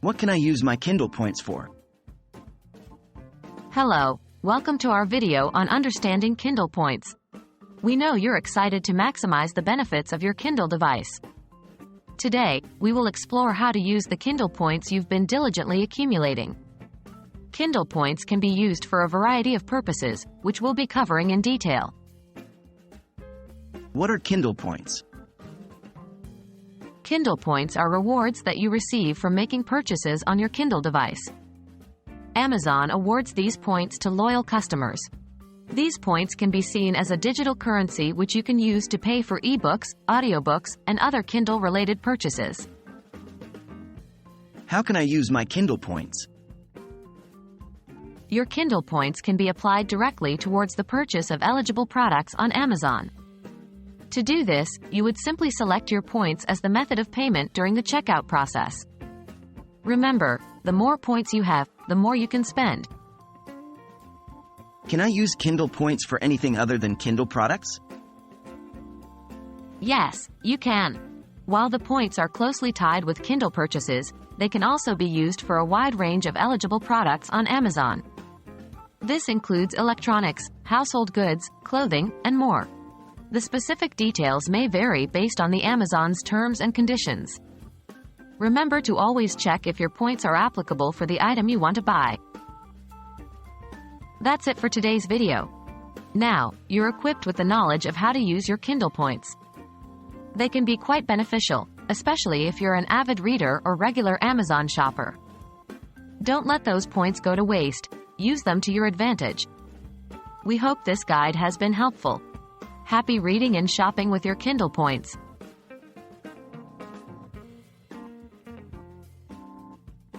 What can I use my Kindle points for? Hello, welcome to our video on understanding Kindle points. We know you're excited to maximize the benefits of your Kindle device. Today, we will explore how to use the Kindle points you've been diligently accumulating. Kindle points can be used for a variety of purposes, which we'll be covering in detail. What are Kindle points? Kindle points are rewards that you receive from making purchases on your Kindle device. Amazon awards these points to loyal customers. These points can be seen as a digital currency which you can use to pay for eBooks, audiobooks, and other Kindle-related purchases. How can I use my Kindle points? Your Kindle points can be applied directly towards the purchase of eligible products on Amazon. To do this, you would simply select your points as the method of payment during the checkout process. Remember, the more points you have, the more you can spend. Can I use Kindle points for anything other than Kindle products? Yes, you can. While the points are closely tied with Kindle purchases, they can also be used for a wide range of eligible products on Amazon. This includes electronics, household goods, clothing, and more. The specific details may vary based on the Amazon's terms and conditions. Remember to always check if your points are applicable for the item you want to buy. That's it for today's video. Now, you're equipped with the knowledge of how to use your Kindle points. They can be quite beneficial, especially if you're an avid reader or regular Amazon shopper. Don't let those points go to waste. Use them to your advantage. We hope this guide has been helpful. Happy reading and shopping with your Kindle points.